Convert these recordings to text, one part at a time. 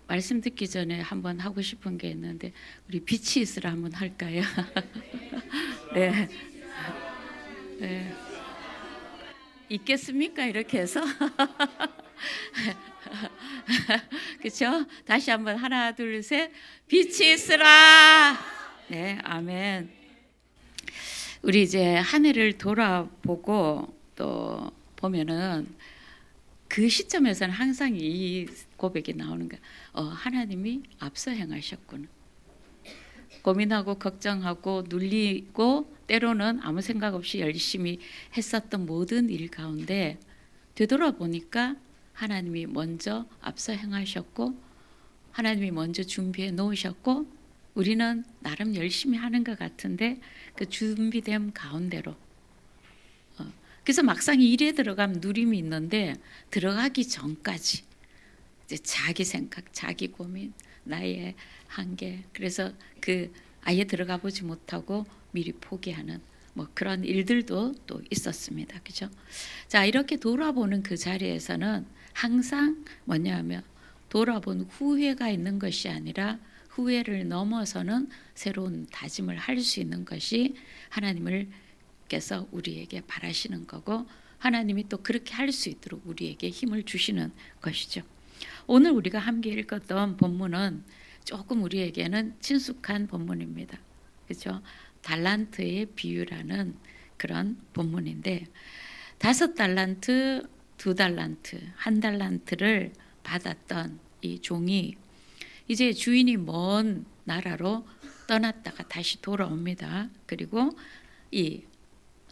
말씀 듣기 전에 한번 하고 싶은 게 있는데 우리 빛이 있으라 한번 할까요? 네. 네. 있겠습니까? 이렇게 해서 그렇죠? 다시 한번 하나 둘 셋 빛이 있으라. 네, 아멘. 우리 이제 한 해를 돌아보고 또 보면은 그 시점에서는 항상 이 고백이 나오는 거야. 하나님이 앞서 행하셨구나. 고민하고 걱정하고 눌리고 때로는 아무 생각 없이 열심히 했었던 모든 일 가운데 되돌아보니까 하나님이 먼저 앞서 행하셨고 하나님이 먼저 준비해 놓으셨고 우리는 나름 열심히 하는 것 같은데 그 준비됨 가운데로 그래서 막상 일에 들어가면 누림이 있는데 들어가기 전까지 이제 자기 생각, 자기 고민, 나의 한계 그래서 그 아예 들어가 보지 못하고 미리 포기하는 뭐 그런 일들도 또 있었습니다. 그죠? 자, 이렇게 돌아보는 그 자리에서는 항상 뭐냐면 돌아본 후회가 있는 것이 아니라 후회를 넘어서는 새로운 다짐을 할 수 있는 것이 하나님께서 우리에게 바라시는 거고 하나님이 또 그렇게 할 수 있도록 우리에게 힘을 주시는 것이죠. 오늘 우리가 함께 읽었던 본문은 조금 우리에게는 친숙한 본문입니다. 그렇죠? 달란트의 비유라는 그런 본문인데 5달란트, 2달란트, 1달란트를 받았던 이 종이 이제 주인이 먼 나라로 떠났다가 다시 돌아옵니다. 그리고 이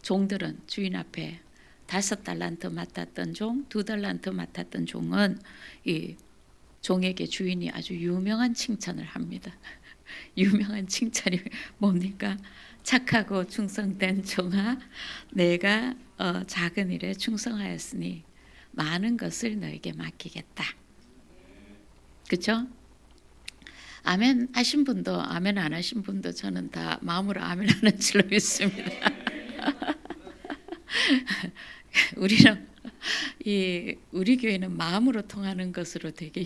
종들은 주인 앞에 5달란트 맡았던 종, 2달란트 맡았던 종은 이 종에게 주인이 아주 유명한 칭찬을 합니다. 유명한 칭찬이 뭡니까? 착하고 충성된 종아, 내가 작은 일에 충성하였으니 많은 것을 너에게 맡기겠다. 그렇죠? 아멘 하신 분도 아멘 안 하신 분도 저는 다 마음으로 아멘 하는 줄로 믿습니다. 우리 교회는 마음으로 통하는 것으로 되게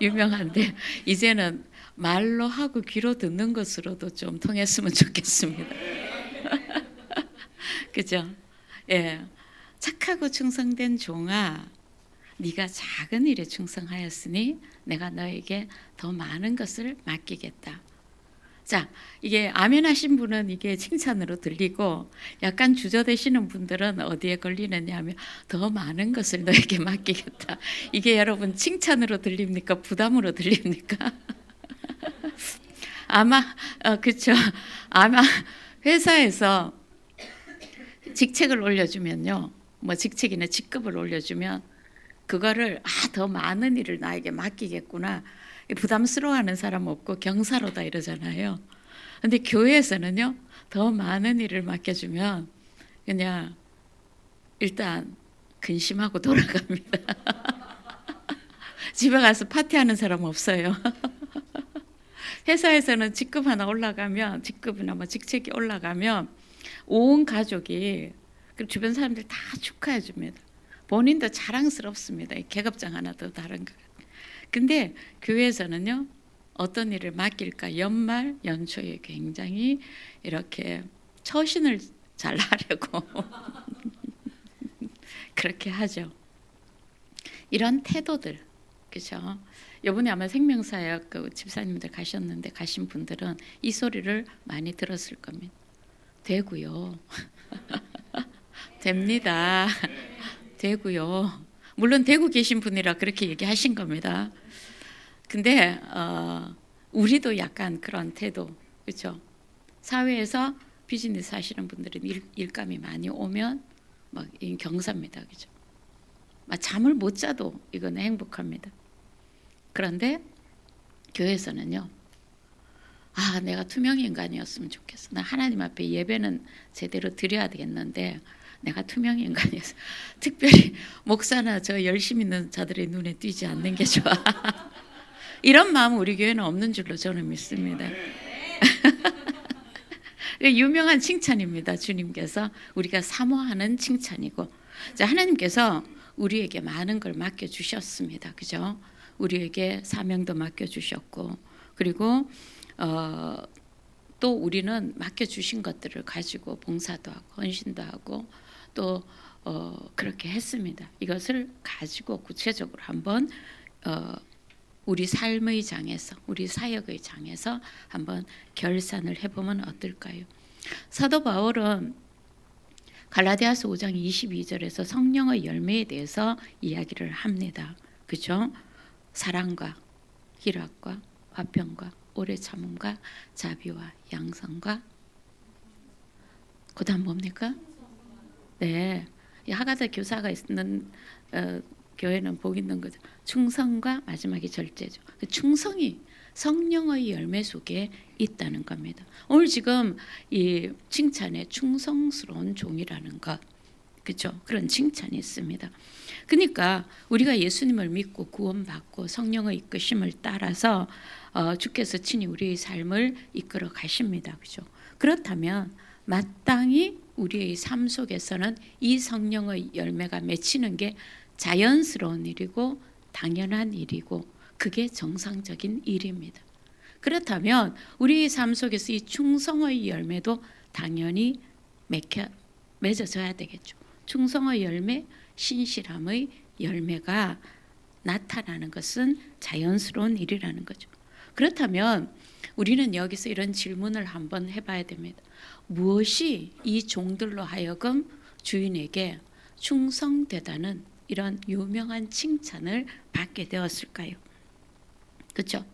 유명한데 이제는 말로 하고 귀로 듣는 것으로도 좀 통했으면 좋겠습니다. 그죠? 예, 착하고 충성된 종아, 네가 작은 일에 충성하였으니 내가 너에게 더 많은 것을 맡기겠다. 자, 이게 아멘 하신 분은 이게 칭찬으로 들리고 약간 주저되시는 분들은 어디에 걸리느냐 하면 더 많은 것을 너에게 맡기겠다. 이게 여러분 칭찬으로 들립니까? 부담으로 들립니까? 아마 그렇죠. 아마 회사에서 직책을 올려주면요. 뭐 직책이나 직급을 올려주면 그거를 더 많은 일을 나에게 맡기겠구나. 부담스러워하는 사람 없고 경사로다 이러잖아요. 근데 교회에서는요. 더 많은 일을 맡겨주면 그냥 일단 근심하고 돌아갑니다. 집에 가서 파티하는 사람 없어요. 회사에서는 직급 하나 올라가면 직급이나 뭐 직책이 올라가면 온 가족이 그 주변 사람들 다 축하해 줍니다. 본인도 자랑스럽습니다. 계급장 하나 더 다른 것. 근데 교회에서는요. 어떤 일을 맡길까 연말 연초에 굉장히 이렇게 처신을 잘 하려고 그렇게 하죠. 이런 태도들 그렇죠. 이번에 아마 생명사역 그 집사님들 가셨는데 가신 분들은 이 소리를 많이 들었을 겁니다. 되고요. 됩니다. 되고요. 물론 되고 계신 분이라 그렇게 얘기하신 겁니다. 근데 우리도 약간 그런 태도 그렇죠. 사회에서 비즈니스 하시는 분들은 일감이 많이 오면 막 경사입니다. 그렇죠. 막 잠을 못 자도 이거는 행복합니다. 그런데 교회에서는요. 내가 투명 인간이었으면 좋겠어. 나 하나님 앞에 예배는 제대로 드려야 되겠는데 내가 투명 인간이어서 특별히 목사나 저 열심 있는 자들의 눈에 띄지 않는 게 좋아. 이런 마음 우리 교회는 없는 줄로 저는 믿습니다. 유명한 칭찬입니다. 주님께서 우리가 사모하는 칭찬이고 자, 하나님께서 우리에게 많은 걸 맡겨주셨습니다. 그죠? 우리에게 사명도 맡겨주셨고, 그리고 또 우리는 맡겨주신 것들을 가지고 봉사도 하고 헌신도 하고 또 그렇게 했습니다. 이것을 가지고 구체적으로 한번 우리 삶의 장에서, 우리 사역의 장에서 한번 결산을 해보면 어떨까요? 사도 바울은 갈라디아서 5장 22절에서 성령의 열매에 대해서 이야기를 합니다. 그죠? 사랑과 희락과 화평과 오래 참음과 자비와 양선과 그다음 뭡니까? 네, 하가다 교사가 있는 교회는 복 있는 거죠. 충성과 마지막에 절제죠. 그 충성이 성령의 열매 속에 있다는 겁니다. 오늘 지금 이 칭찬에 충성스러운 종이라는 것, 그렇죠? 그런 칭찬이 있습니다. 그러니까 우리가 예수님을 믿고 구원받고 성령의 이끄심을 따라서 주께서 친히 우리의 삶을 이끌어 가십니다. 그렇죠? 그렇다면 마땅히 우리의 삶 속에서는 이 성령의 열매가 맺히는 게 자연스러운 일이고 당연한 일이고 그게 정상적인 일입니다. 그렇다면 우리의 삶 속에서 이 충성의 열매도 당연히 맺어져야 되겠죠. 충성의 열매, 신실함의 열매가 나타나는 것은 자연스러운 일이라는 거죠. 그렇다면 우리는 여기서 이런 질문을 한번 해봐야 됩니다. 무엇이 이 종들로 하여금 주인에게 충성되다는 이런 유명한 칭찬을 받게 되었을까요? 그렇죠?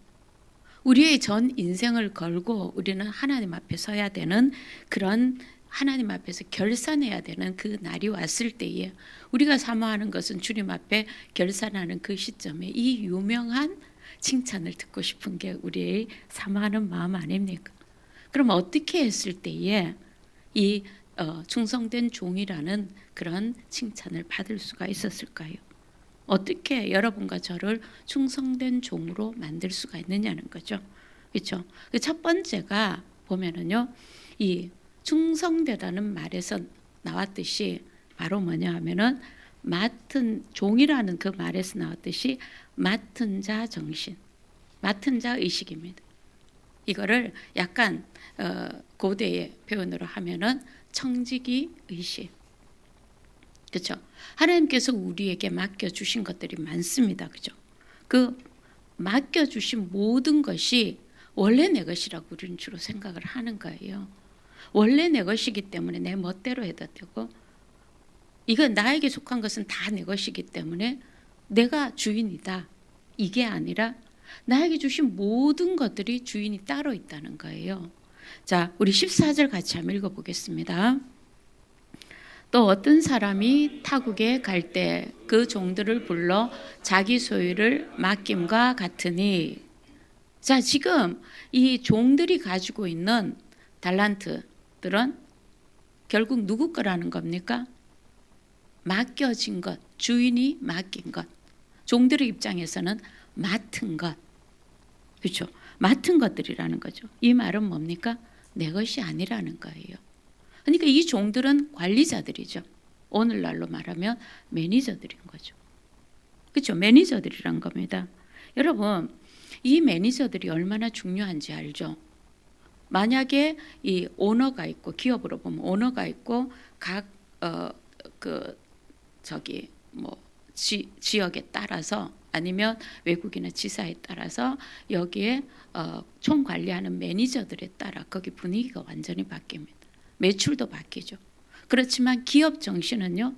우리의 전 인생을 걸고 우리는 하나님 앞에 서야 되는 그런 하나님 앞에서 결산해야 되는 그 날이 왔을 때에 우리가 사모하는 것은 주님 앞에 결산하는 그 시점에 이 유명한 칭찬을 듣고 싶은 게 우리의 사모하는 마음 아닙니까? 그럼 어떻게 했을 때에 이 충성된 종이라는 그런 칭찬을 받을 수가 있었을까요? 어떻게 여러분과 저를 충성된 종으로 만들 수가 있느냐는 거죠. 그렇죠? 첫 번째가 보면은요, 이 충성되다는 말에서 나왔듯이 바로 뭐냐 하면은 맡은 종이라는 그 말에서 나왔듯이 맡은 자 정신, 맡은 자 의식입니다. 이거를 약간 고대의 표현으로 하면은 청지기 의식. 그렇죠? 하나님께서 우리에게 맡겨주신 것들이 많습니다. 그죠? 그 맡겨주신 모든 것이 원래 내 것이라고 우리는 주로 생각을 하는 거예요. 원래 내 것이기 때문에 내 멋대로 해도 되고 이건 나에게 속한 것은 다 내 것이기 때문에 내가 주인이다. 이게 아니라 나에게 주신 모든 것들이 주인이 따로 있다는 거예요. 자, 우리 14절 같이 한번 읽어보겠습니다. 또 어떤 사람이 타국에 갈 때 그 종들을 불러 자기 소유를 맡김과 같으니, 자, 지금 이 종들이 가지고 있는 달란트들은 결국 누구 거라는 겁니까? 맡겨진 것, 주인이 맡긴 것. 종들의 입장에서는 맡은 것, 그렇죠? 맡은 것들이라는 거죠. 이 말은 뭡니까? 내 것이 아니라는 거예요. 그러니까 이 종들은 관리자들이죠. 오늘날로 말하면 매니저들인 거죠. 그렇죠? 매니저들이란 겁니다. 여러분, 이 매니저들이 얼마나 중요한지 알죠? 만약에 이 오너가 있고, 기업으로 보면 오너가 있고 각 지역에 따라서 아니면 외국이나 지사에 따라서 여기에 총 관리하는 매니저들에 따라 거기 분위기가 완전히 바뀝니다. 매출도 바뀌죠. 그렇지만 기업 정신은요,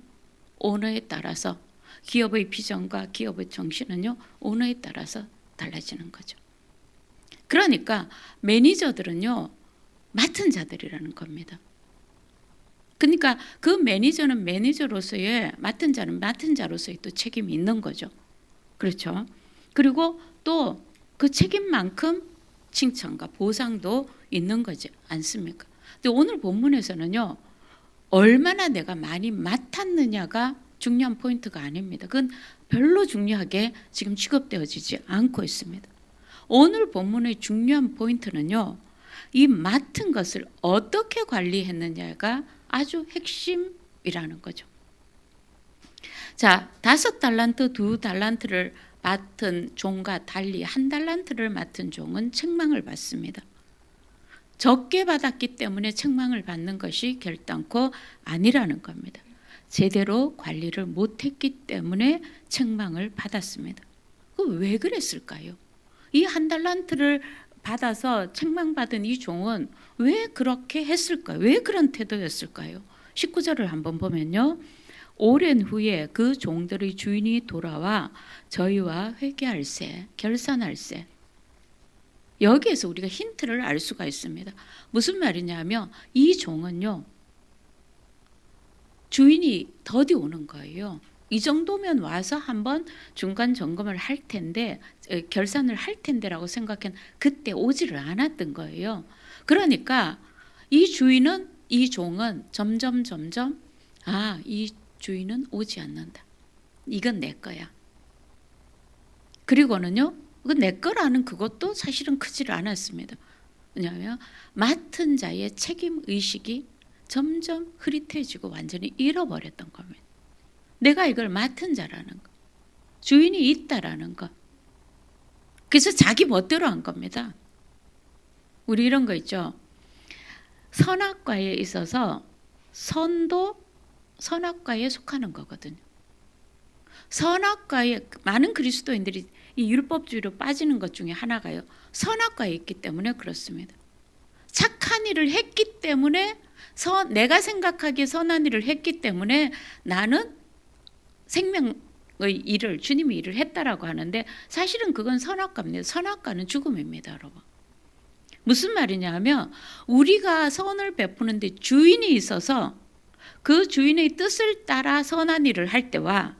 오너에 따라서 기업의 비전과 기업의 정신은요, 오너에 따라서 달라지는 거죠. 그러니까 매니저들은요, 맡은 자들이라는 겁니다. 그러니까 그 매니저는 매니저로서의, 맡은 자는 맡은 자로서의 또 책임이 있는 거죠. 그렇죠? 그리고 또 그 책임만큼 칭찬과 보상도 있는 거지 않습니까? 근데 오늘 본문에서는요, 얼마나 내가 많이 맡았느냐가 중요한 포인트가 아닙니다. 그건 별로 중요하게 지금 취급되어지지 않고 있습니다. 오늘 본문의 중요한 포인트는요, 이 맡은 것을 어떻게 관리했느냐가 아주 핵심이라는 거죠. 자, 5달란트, 2달란트를 맡은 종과 달리 1달란트를 맡은 종은 책망을 받습니다. 적게 받았기 때문에 책망을 받는 것이 결단코 아니라는 겁니다. 제대로 관리를 못했기 때문에 책망을 받았습니다. 왜 그랬을까요? 이 1달란트를 받아서 책망받은 이 종은 왜 그렇게 했을까요? 왜 그런 태도였을까요? 19절을 한번 보면요. 오랜 후에 그 종들의 주인이 돌아와 저희와 회개할세, 결산할세. 여기에서 우리가 힌트를 알 수가 있습니다. 무슨 말이냐면 이 종은요, 주인이 더디 오는 거예요. 이 정도면 와서 한번 중간 점검을 할 텐데, 결산을 할 텐데라고 생각한 그때 오지를 않았던 거예요. 그러니까 이 종은 점점 이 주인은 오지 않는다. 이건 내 거야. 그리고는요, 내 거라는 그것도 사실은 크지를 않았습니다. 왜냐하면 맡은 자의 책임 의식이 점점 흐릿해지고 완전히 잃어버렸던 겁니다. 내가 이걸 맡은 자라는 것, 주인이 있다라는 것. 그래서 자기 멋대로 한 겁니다. 우리 이런 거 있죠. 선악과에 있어서 선도 선악과에 속하는 거거든요. 선악과에 많은 그리스도인들이 이 율법주의로 빠지는 것 중에 하나가요. 선악과에 있기 때문에 그렇습니다. 착한 일을 했기 때문에 내가 생각하기에 선한 일을 했기 때문에 나는 생명의 일을 주님의 일을 했다라고 하는데 사실은 그건 선악과입니다. 선악과는 죽음입니다, 여러분. 무슨 말이냐 하면 우리가 선을 베푸는데 주인이 있어서 그 주인의 뜻을 따라 선한 일을 할 때와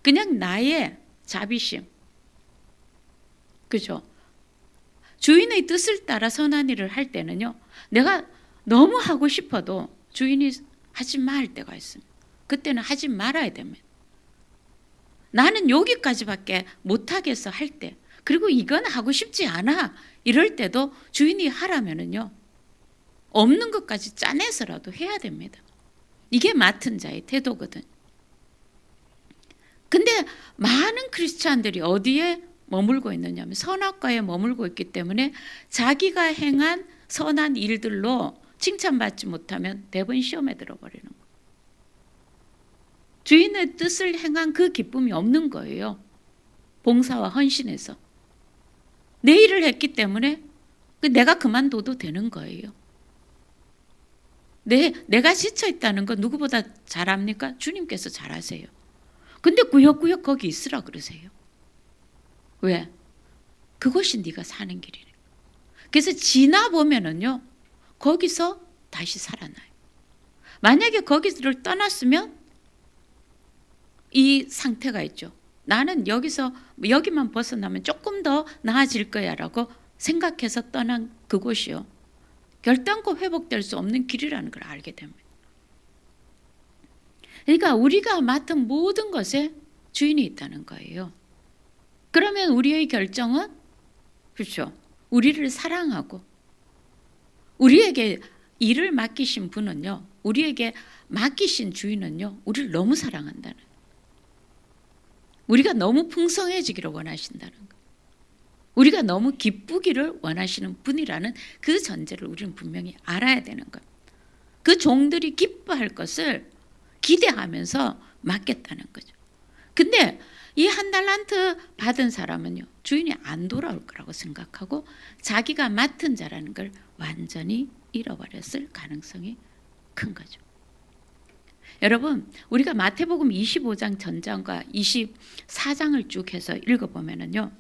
그냥 나의 자비심, 그죠? 주인의 뜻을 따라 선한 일을 할 때는요, 내가 너무 하고 싶어도 주인이 하지 마 할 때가 있습니다. 그때는 하지 말아야 됩니다. 나는 여기까지밖에 못하겠어 할 때, 그리고 이건 하고 싶지 않아 이럴 때도 주인이 하라면은요, 없는 것까지 짜내서라도 해야 됩니다. 이게 맡은 자의 태도거든. 근데 많은 크리스찬들이 어디에 머물고 있느냐면 선악과에 머물고 있기 때문에 자기가 행한 선한 일들로 칭찬받지 못하면 대번 시험에 들어버리는 거예요. 주인의 뜻을 행한 그 기쁨이 없는 거예요. 봉사와 헌신에서. 내 일을 했기 때문에 내가 그만둬도 되는 거예요. 내가 지쳐있다는 건 누구보다 잘합니까? 주님께서 잘하세요. 근데 구역구역 거기 있으라 그러세요. 왜? 그것이 네가 사는 길이래. 그래서 지나보면은요, 거기서 다시 살아나요. 만약에 거기를 떠났으면 이 상태가 있죠. 나는 여기만 벗어나면 조금 더 나아질 거야 라고 생각해서 떠난 그곳이요, 결단코 회복될 수 없는 길이라는 걸 알게 됩니다. 그러니까 우리가 맡은 모든 것에 주인이 있다는 거예요. 그러면 우리의 결정은, 그렇죠, 우리를 사랑하고 우리에게 일을 맡기신 분은요, 우리에게 맡기신 주인은요, 우리를 너무 사랑한다는, 우리가 너무 풍성해지기를 원하신다는 것, 우리가 너무 기쁘기를 원하시는 분이라는 그 전제를 우리는 분명히 알아야 되는 것. 그 종들이 기뻐할 것을 기대하면서 맡겼다는 거죠. 근데 이 1달란트 받은 사람은요, 주인이 안 돌아올 거라고 생각하고 자기가 맡은 자라는 걸 완전히 잃어버렸을 가능성이 큰 거죠. 여러분, 우리가 마태복음 25장 전장과 24장을 쭉 해서 읽어보면은요,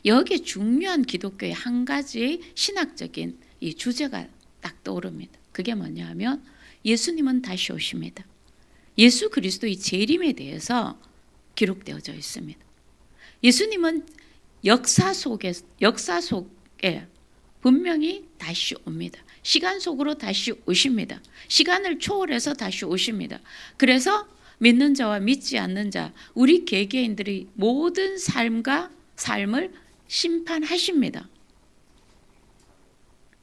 여기에 중요한 기독교의 한 가지의 신학적인 이 주제가 딱 떠오릅니다. 그게 뭐냐 하면 예수님은 다시 오십니다. 예수 그리스도의 재림에 대해서 기록되어져 있습니다. 예수님은 역사 속에 분명히 다시 옵니다. 시간 속으로 다시 오십니다. 시간을 초월해서 다시 오십니다. 그래서 믿는 자와 믿지 않는 자, 우리 개개인들의 모든 삶을 심판하십니다.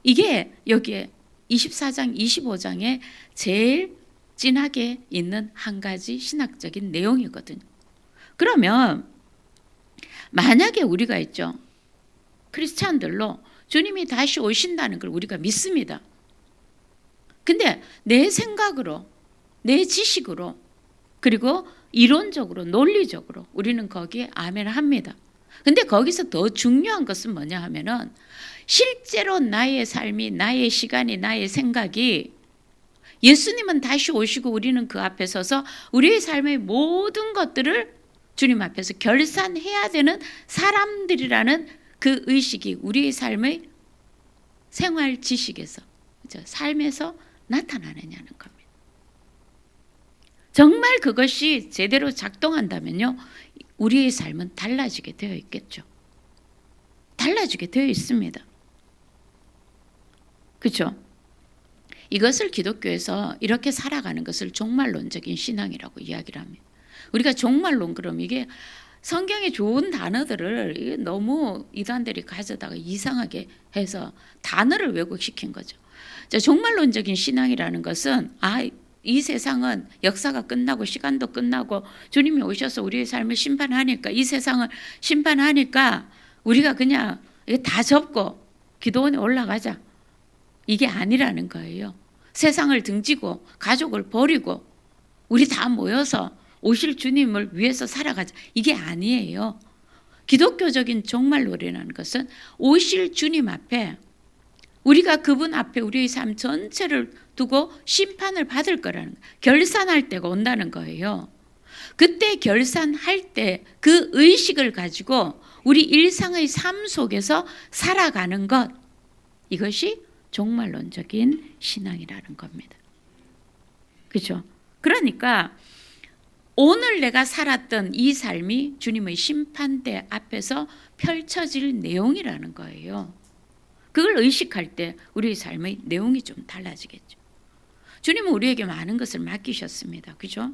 이게 여기에 24장, 25장에 제일 진하게 있는 한 가지 신학적인 내용이거든요. 그러면 만약에 우리가 있죠, 크리스찬들로 주님이 다시 오신다는 걸 우리가 믿습니다. 근데 내 생각으로, 내 지식으로, 그리고 이론적으로, 논리적으로 우리는 거기에 아멘 합니다. 근데 거기서 더 중요한 것은 뭐냐 하면은 실제로 나의 삶이, 나의 시간이, 나의 생각이 예수님은 다시 오시고 우리는 그 앞에 서서 우리의 삶의 모든 것들을 주님 앞에서 결산해야 되는 사람들이라는 그 의식이 우리의 삶의 생활 지식에서, 삶에서 나타나느냐는 겁니다. 정말 그것이 제대로 작동한다면요, 우리의 삶은 달라지게 되어 있겠죠. 달라지게 되어 있습니다. 그렇죠? 이것을 기독교에서 이렇게 살아가는 것을 종말론적인 신앙이라고 이야기를 합니다. 우리가 종말론, 그럼 이게 성경에 좋은 단어들을 너무 이단들이 가져다가 이상하게 해서 단어를 왜곡시킨 거죠. 종말론적인 신앙이라는 것은 이 세상은 역사가 끝나고 시간도 끝나고 주님이 오셔서 우리의 삶을 심판하니까, 이 세상을 심판하니까 우리가 그냥 다 접고 기도원에 올라가자, 이게 아니라는 거예요. 세상을 등지고 가족을 버리고 우리 다 모여서 오실 주님을 위해서 살아가자, 이게 아니에요. 기독교적인 종말론이라는 것은 오실 주님 앞에, 우리가 그분 앞에 우리의 삶 전체를 두고 심판을 받을 거라는, 결산할 때가 온다는 거예요. 그때 결산할 때 그 의식을 가지고 우리 일상의 삶 속에서 살아가는 것, 이것이 종말론적인 신앙이라는 겁니다. 그렇죠? 그러니까 오늘 내가 살았던 이 삶이 주님의 심판대 앞에서 펼쳐질 내용이라는 거예요. 그걸 의식할 때 우리의 삶의 내용이 좀 달라지겠죠. 주님은 우리에게 많은 것을 맡기셨습니다. 그죠?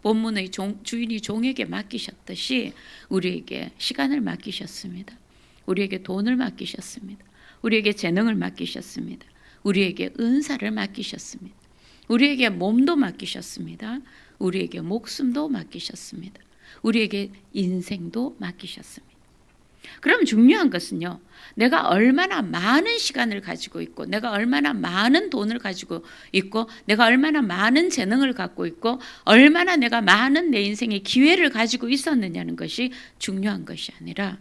본문의 주인이 종에게 맡기셨듯이 우리에게 시간을 맡기셨습니다. 우리에게 돈을 맡기셨습니다. 우리에게 재능을 맡기셨습니다. 우리에게 은사를 맡기셨습니다. 우리에게 몸도 맡기셨습니다. 우리에게 목숨도 맡기셨습니다. 우리에게 인생도 맡기셨습니다. 그럼 중요한 것은요, 내가 얼마나 많은 시간을 가지고 있고, 내가 얼마나 많은 돈을 가지고 있고, 내가 얼마나 많은 재능을 갖고 있고, 얼마나 내가 많은 내 인생의 기회를 가지고 있었느냐는 것이 중요한 것이 아니라,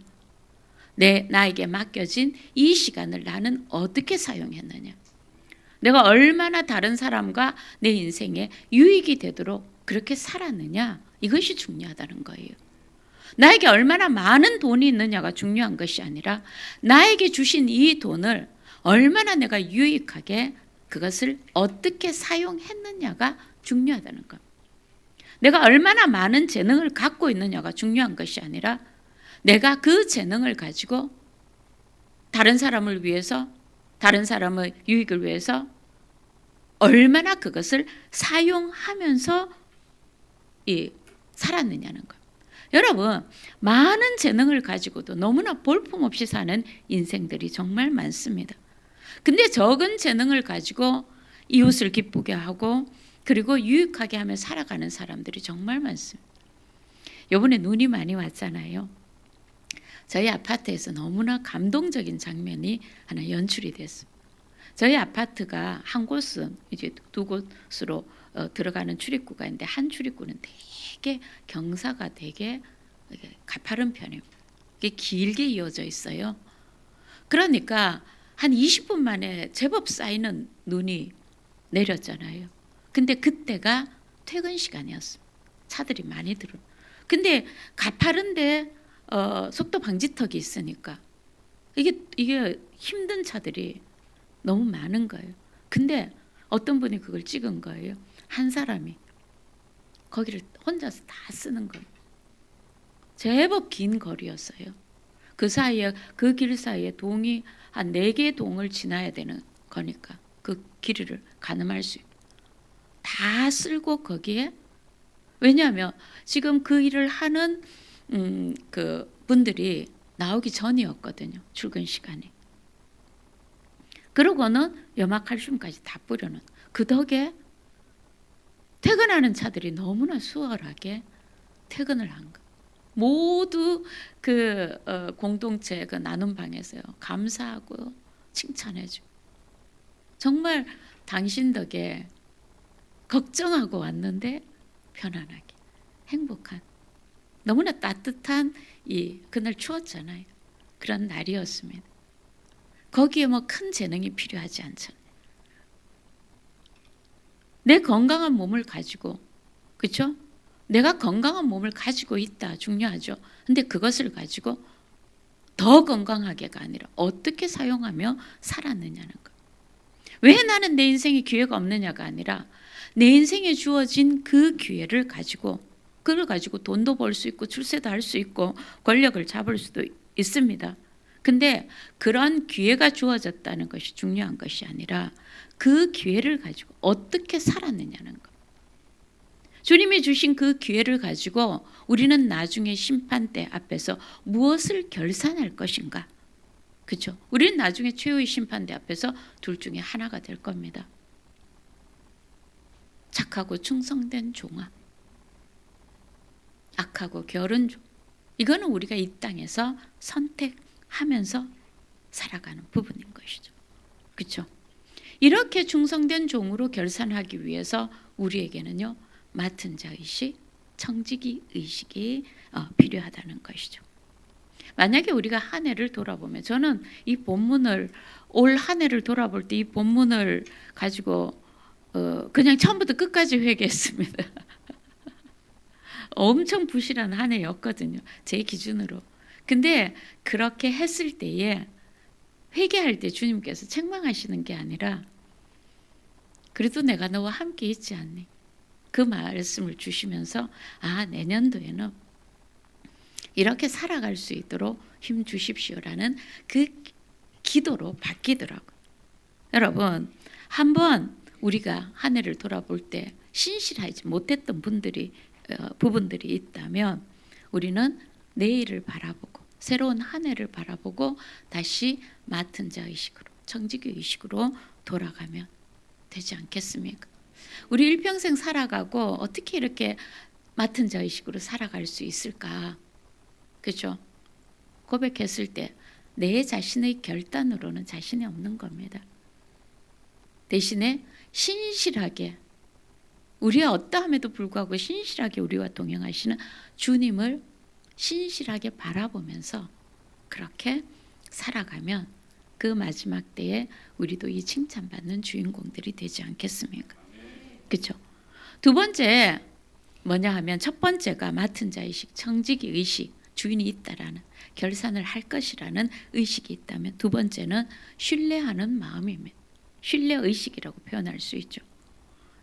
나에게 맡겨진 이 시간을 나는 어떻게 사용했느냐, 내가 얼마나 다른 사람과 내 인생에 유익이 되도록 그렇게 살았느냐, 이것이 중요하다는 거예요. 나에게 얼마나 많은 돈이 있느냐가 중요한 것이 아니라 나에게 주신 이 돈을 얼마나 내가 유익하게 그것을 어떻게 사용했느냐가 중요하다는 것. 내가 얼마나 많은 재능을 갖고 있느냐가 중요한 것이 아니라 내가 그 재능을 가지고 다른 사람을 위해서, 다른 사람의 유익을 위해서 얼마나 그것을 사용하면서 살았느냐는 것. 여러분, 많은 재능을 가지고도 너무나 볼품없이 사는 인생들이 정말 많습니다. 근데 적은 재능을 가지고 이웃을 기쁘게 하고 그리고 유익하게 하며 살아가는 사람들이 정말 많습니다. 이번에 눈이 많이 왔잖아요. 저희 아파트에서 너무나 감동적인 장면이 하나 연출이 됐습니다. 저희 아파트가 한 곳은 이제 두 곳으로 들어가는 출입구가 있는데, 한 출입구는 되게 경사가 되게 가파른 편입니다. 이게 길게 이어져 있어요. 그러니까 한 20분 만에 제법 쌓이는 눈이 내렸잖아요. 근데 그때가 퇴근 시간이었습니다. 차들이 많이 들어. 근데 가파른데 속도 방지턱이 있으니까 이게 힘든 차들이 너무 많은 거예요. 근데 어떤 분이 그걸 찍은 거예요. 한 사람이 거기를 혼자서 다 쓰는 거예요. 제법 긴 거리였어요. 그 사이에, 그 길 사이에 동이 한 4개의 동을 지나야 되는 거니까 그 길이를 가늠할 수 있고 다 쓸고 거기에, 왜냐하면 지금 그 일을 하는 그 분들이 나오기 전이었거든요. 출근 시간이. 그러고는 염화칼슘까지 다 뿌려놓은, 그 덕에 퇴근하는 차들이 너무나 수월하게 퇴근을 한 거. 모두 그 공동체 그 나눔 방에서요 감사하고 칭찬해주고 정말 당신 덕에 걱정하고 왔는데 편안하게 행복한 너무나 따뜻한 이 그날 추웠잖아요. 그런 날이었습니다. 거기에 뭐 큰 재능이 필요하지 않잖아요. 내 건강한 몸을 가지고 그렇죠? 내가 건강한 몸을 가지고 있다 중요하죠. 근데 그것을 가지고 더 건강하게가 아니라 어떻게 사용하며 살았느냐는 거. 왜 나는 내 인생에 기회가 없느냐가 아니라 내 인생에 주어진 그 기회를 가지고 그걸 가지고 돈도 벌 수 있고 출세도 할 수 있고 권력을 잡을 수도 있습니다. 근데 그런 기회가 주어졌다는 것이 중요한 것이 아니라 그 기회를 가지고 어떻게 살았느냐는 것. 주님이 주신 그 기회를 가지고 우리는 나중에 심판대 앞에서 무엇을 결산할 것인가? 그렇죠? 우리는 나중에 최후의 심판대 앞에서 둘 중에 하나가 될 겁니다. 착하고 충성된 종아, 악하고 게으른 종. 이거는 우리가 이 땅에서 선택하면서 살아가는 부분인 것이죠. 그렇죠? 이렇게 충성된 종으로 결산하기 위해서 우리에게는요. 맡은 자 의식, 청지기 의식이 필요하다는 것이죠. 만약에 우리가 한 해를 돌아보면 저는 이 본문을 올 한 해를 돌아볼 때 이 본문을 가지고 그냥 처음부터 끝까지 회개했습니다. 엄청 부실한 한 해였거든요. 제 기준으로. 근데 그렇게 했을 때에 회개할 때 주님께서 책망하시는 게 아니라 그래도 내가 너와 함께 있지 않니? 그 말씀을 주시면서 내년도에는 이렇게 살아갈 수 있도록 힘 주십시오라는 그 기도로 바뀌더라고요. 여러분 한번 우리가 한 해를 돌아볼 때 신실하지 못했던 부분들이 있다면 우리는 내일을 바라보고 새로운 한 해를 바라보고 다시 맡은 자 의식으로 청지기 의식으로 돌아가면 되지 않겠습니까? 우리 일평생 살아가고 어떻게 이렇게 맡은 자 의식으로 살아갈 수 있을까? 그렇죠? 고백했을 때 내 자신의 결단으로는 자신이 없는 겁니다. 대신에 신실하게 우리의 어떠함에도 불구하고 신실하게 우리와 동행하시는 주님을 신실하게 바라보면서 그렇게 살아가면 그 마지막 때에 우리도 이 칭찬받는 주인공들이 되지 않겠습니까? 그렇죠? 두 번째 뭐냐 하면 첫 번째가 맡은 자 의식, 청지기 의식, 주인이 있다라는 결산을 할 것이라는 의식이 있다면 두 번째는 신뢰하는 마음입니다. 신뢰 의식이라고 표현할 수 있죠.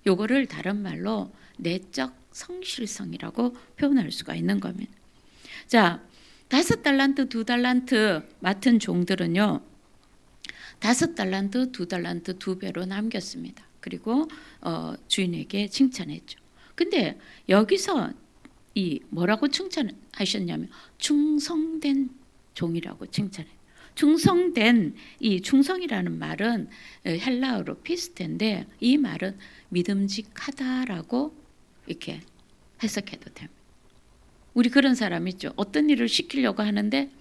요거를 다른 말로 내적 성실성이라고 표현할 수가 있는 겁니다. 자, 5달란트, 2달란트 맡은 종들은요. 5달란트, 2달란트 2배로 남겼습니다. 그리고 주인에게 칭찬했죠. 근데 여기서 이 뭐라고 칭찬하셨냐면 충성된 종이라고 칭찬해요. 충성된 이 충성이라는 말은 헬라어로 피스텐데 이 말은 믿음직하다라고 이렇게 해석해도 됩니다. 우리 그런 사람 있죠. 어떤 일을 시키려고 하는데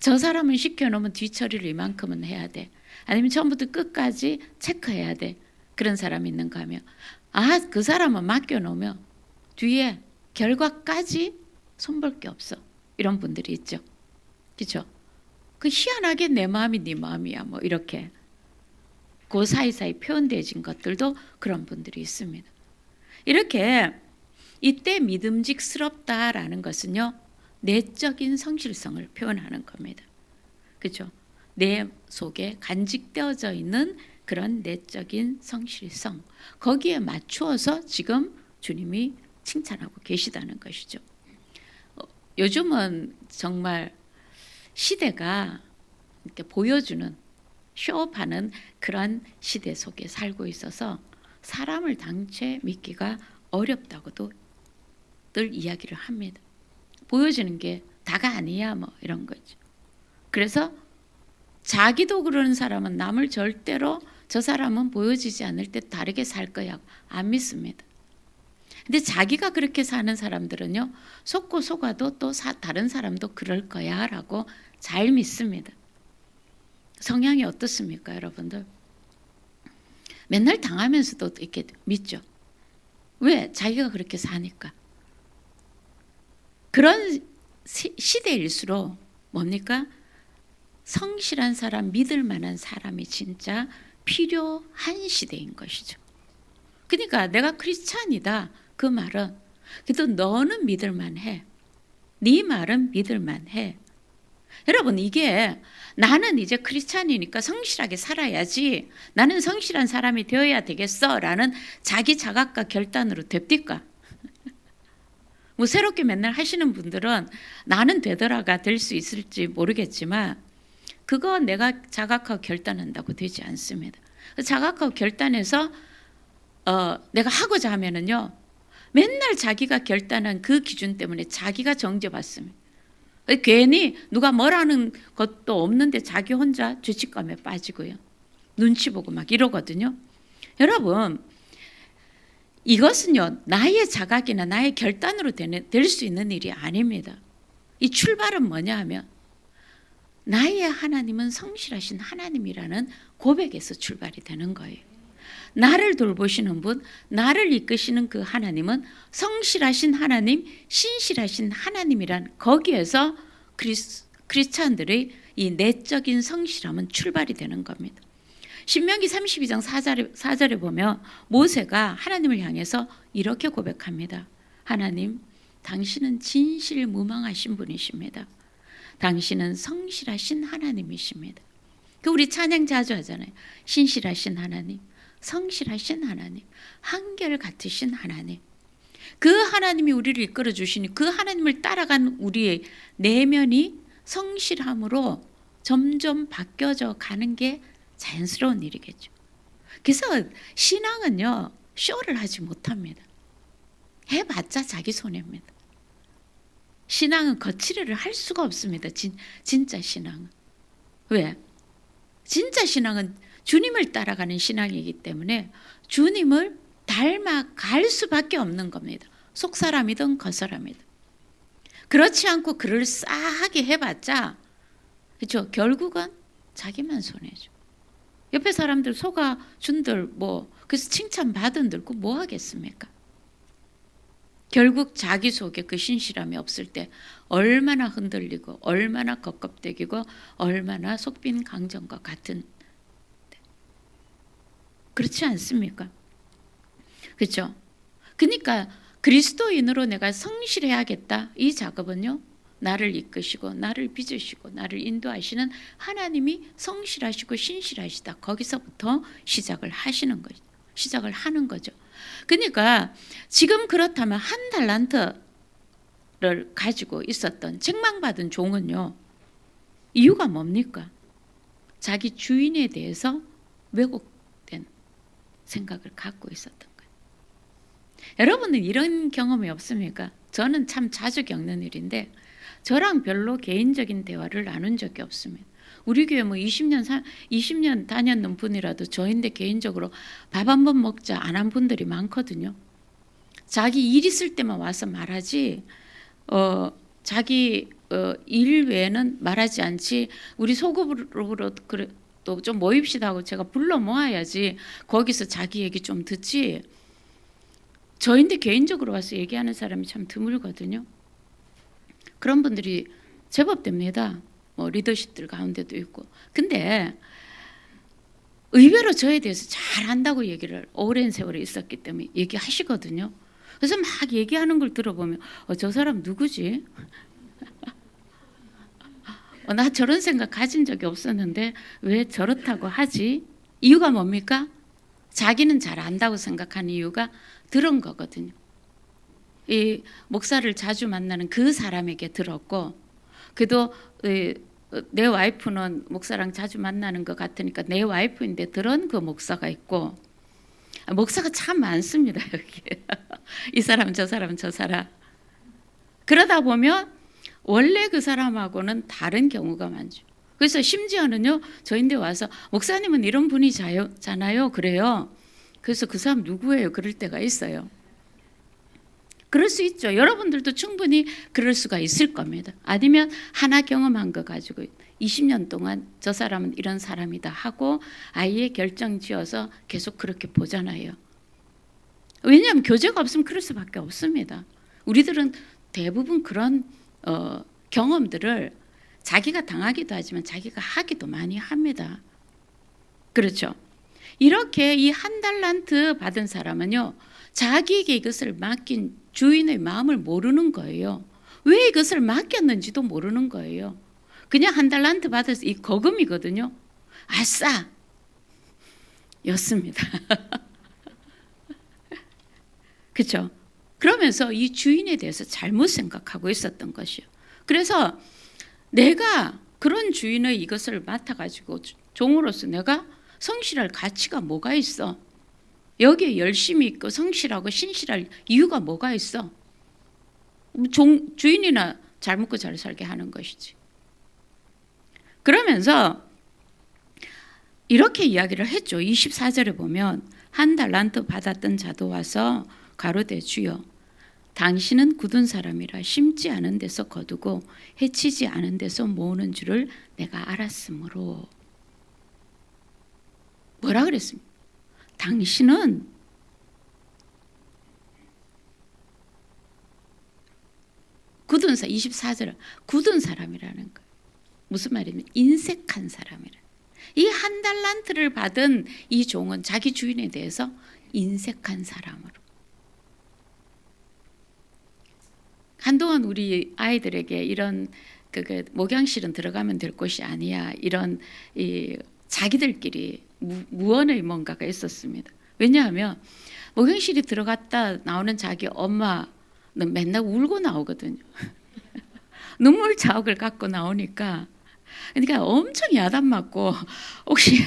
저 사람은 시켜놓으면 뒤처리를 이만큼은 해야 돼. 아니면 처음부터 끝까지 체크해야 돼. 그런 사람이 있는가 하면 그 사람은 맡겨놓으면 뒤에 결과까지 손볼 게 없어. 이런 분들이 있죠. 그렇죠? 그 희한하게 내 마음이 네 마음이야. 뭐 이렇게 그 사이사이 표현되어진 것들도 그런 분들이 있습니다. 이렇게 이때 믿음직스럽다라는 것은요. 내적인 성실성을 표현하는 겁니다. 그렇죠? 내 속에 간직되어져 있는 그런 내적인 성실성 거기에 맞추어서 지금 주님이 칭찬하고 계시다는 것이죠. 요즘은 정말 시대가 이렇게 보여주는 쇼업하는 그런 시대 속에 살고 있어서 사람을 당최 믿기가 어렵다고도 늘 이야기를 합니다. 보여지는 게 다가 아니야 뭐 이런 거죠. 그래서 자기도 그러는 사람은 남을 절대로 저 사람은 보여지지 않을 때 다르게 살 거야 안 믿습니다. 근데 자기가 그렇게 사는 사람들은요, 속고 속아도 또 다른 사람도 그럴 거야 라고 잘 믿습니다. 성향이 어떻습니까, 여러분들? 맨날 당하면서도 이렇게 믿죠. 왜? 자기가 그렇게 사니까. 그런 시대일수록 뭡니까? 성실한 사람, 믿을 만한 사람이 진짜 필요한 시대인 것이죠. 그러니까 내가 크리스찬이다 그 말은 그래도 너는 믿을 만해. 네 말은 믿을 만해. 여러분, 이게 나는 이제 크리스찬이니까 성실하게 살아야지, 나는 성실한 사람이 되어야 되겠어 라는 자기 자각과 결단으로 됩니까? 뭐 새롭게 맨날 하시는 분들은 나는 되더라가 될 수 있을지 모르겠지만 그거 내가 자각하고 결단한다고 되지 않습니다. 자각하고 결단해서 내가 하고자 하면은요, 맨날 자기가 결단한 그 기준 때문에 자기가 정죄받습니다. 괜히 누가 뭐라는 것도 없는데 자기 혼자 죄책감에 빠지고요, 눈치 보고 막 이러거든요. 여러분, 이것은요 나의 자각이나 나의 결단으로 될 수 있는 일이 아닙니다. 이 출발은 뭐냐 하면 나의 하나님은 성실하신 하나님이라는 고백에서 출발이 되는 거예요. 나를 돌보시는 분, 나를 이끄시는 그 하나님은 성실하신 하나님, 신실하신 하나님이란 거기에서 크리스찬들의 이 내적인 성실함은 출발이 되는 겁니다. 신명기 32장 4절에 보면 모세가 하나님을 향해서 이렇게 고백합니다. 하나님, 당신은 진실무망하신 분이십니다. 당신은 성실하신 하나님이십니다. 우리 찬양 자주 하잖아요. 신실하신 하나님, 성실하신 하나님, 한결같으신 하나님. 그 하나님이 우리를 이끌어 주시니 그 하나님을 따라간 우리의 내면이 성실함으로 점점 바뀌어져 가는 게 자연스러운 일이겠죠. 그래서 신앙은요, 쇼를 하지 못합니다. 해봤자 자기 손해입니다. 신앙은 거칠이를 할 수가 없습니다. 진짜 신앙은. 왜? 진짜 신앙은 주님을 따라가는 신앙이기 때문에 주님을 닮아갈 수밖에 없는 겁니다. 속사람이든 겉사람이든. 그렇지 않고 그럴싸하게 해봤자, 그렇죠? 결국은 자기만 손해죠. 옆에 사람들 속아준들 그래서 칭찬받은들 뭐 하겠습니까? 결국 자기 속에 그 신실함이 없을 때 얼마나 흔들리고 얼마나 겁겁대기고 얼마나 속빈 강정과 같은, 그렇지 않습니까? 그렇죠? 그러니까 그리스도인으로 내가 성실해야겠다. 이 작업은요, 나를 이끄시고 나를 빚으시고 나를 인도하시는 하나님이 성실하시고 신실하시다. 거기서부터 시작을 하는 거죠. 그러니까 지금 그렇다면 한 달란트를 가지고 있었던 책망받은 종은요, 이유가 뭡니까? 자기 주인에 대해서 왜곡된 생각을 갖고 있었던 거예요. 여러분은 이런 경험이 없습니까? 저는 참 자주 겪는 일인데 저랑 별로 개인적인 대화를 나눈 적이 없습니다. 우리 교회 20년 다녔는 분이라도 저인데 개인적으로 밥 한 번 먹자 안 한 분들이 많거든요. 자기 일 있을 때만 와서 말하지, 자기 일 외에는 말하지 않지. 우리 소그룹으로 또 좀 모입시다 하고 제가 불러 모아야지 거기서 자기 얘기 좀 듣지. 저인데 개인적으로 와서 얘기하는 사람이 참 드물거든요. 그런 분들이 제법 됩니다. 리더십들 가운데도 있고. 근데 의외로 저에 대해서 잘 안다고 얘기를 오랜 세월에 있었기 때문에 얘기하시거든요. 그래서 막 얘기하는 걸 들어보면 저 사람 누구지? 나 저런 생각 가진 적이 없었는데 왜 저렇다고 하지? 이유가 뭡니까? 자기는 잘 안다고 생각하는 이유가 들은 거거든요. 이 목사를 자주 만나는 그 사람에게 들었고, 그래도 내 와이프는 목사랑 자주 만나는 것 같으니까 내 와이프인데 들은 그 목사가 있고, 목사가 참 많습니다 여기. 이 사람 저 사람 저 사람. 그러다 보면 원래 그 사람하고는 다른 경우가 많죠. 그래서 심지어는요, 저인데 와서 목사님은 이런 분이잖아요 그래요. 그래서 그 사람 누구예요? 그럴 때가 있어요. 그럴 수 있죠. 여러분들도 충분히 그럴 수가 있을 겁니다. 아니면 하나 경험한 거 가지고 20년 동안 저 사람은 이런 사람이다 하고 아예 결정 지어서 계속 그렇게 보잖아요. 왜냐하면 교제가 없으면 그럴 수밖에 없습니다. 우리들은 대부분 그런 경험들을 자기가 당하기도 하지만 자기가 하기도 많이 합니다. 그렇죠. 이렇게 이 한 달란트 받은 사람은요, 자기에게 이것을 맡긴 주인의 마음을 모르는 거예요. 왜 이것을 맡겼는지도 모르는 거예요. 그냥 한 달란트 받아서 이 거금이거든요. 아싸! 였습니다. 그렇죠? 그러면서 이 주인에 대해서 잘못 생각하고 있었던 것이요. 그래서 내가 그런 주인의 이것을 맡아가지고 종으로서 내가 성실할 가치가 뭐가 있어? 여기에 열심히 있고 성실하고 신실할 이유가 뭐가 있어? 주인이나 잘 먹고 잘 살게 하는 것이지. 그러면서 이렇게 이야기를 했죠. 24절에 보면 한 달란트 받았던 자도 와서 가로되 주여 당신은 굳은 사람이라 심지 않은 데서 거두고 해치지 않은 데서 모으는 줄을 내가 알았으므로. 뭐라 그랬습니까? 당신은 굳은 사람, 24절 굳은 사람이라는 거예요. 무슨 말이냐면 인색한 사람이라. 이 한 달란트를 받은 이 종은 자기 주인에 대해서 인색한 사람으로. 한동안 우리 아이들에게 이런 목양실은 들어가면 될 곳이 아니야. 이런 자기들끼리 무언의 뭔가가 있었습니다. 왜냐하면 목양실이 들어갔다 나오는 자기 엄마는 맨날 울고 나오거든요. 눈물 자욱을 갖고 나오니까. 그러니까 엄청 야단 맞고 혹시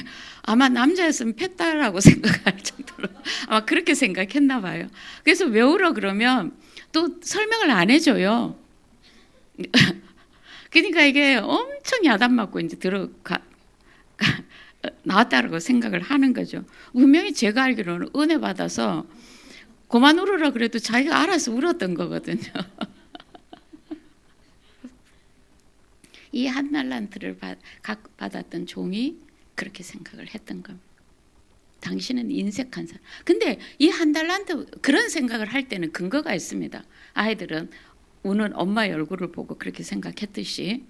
아마 남자였으면 팼다라고 생각할 정도로 아마 그렇게 생각했나 봐요. 그래서 왜 울어 그러면 또 설명을 안 해줘요. 그러니까 이게 엄청 야단 맞고 이제 나왔다라고 생각을 하는 거죠. 분명히 제가 알기로는 은혜 받아서 그만 울으라 그래도 자기가 알아서 울었던 거거든요. 이 한 달란트를 받았던 종이 그렇게 생각을 했던 겁니다. 당신은 인색한 사람. 근데 이 한 달란트 그런 생각을 할 때는 근거가 있습니다. 아이들은 우는 엄마의 얼굴을 보고 그렇게 생각했듯이.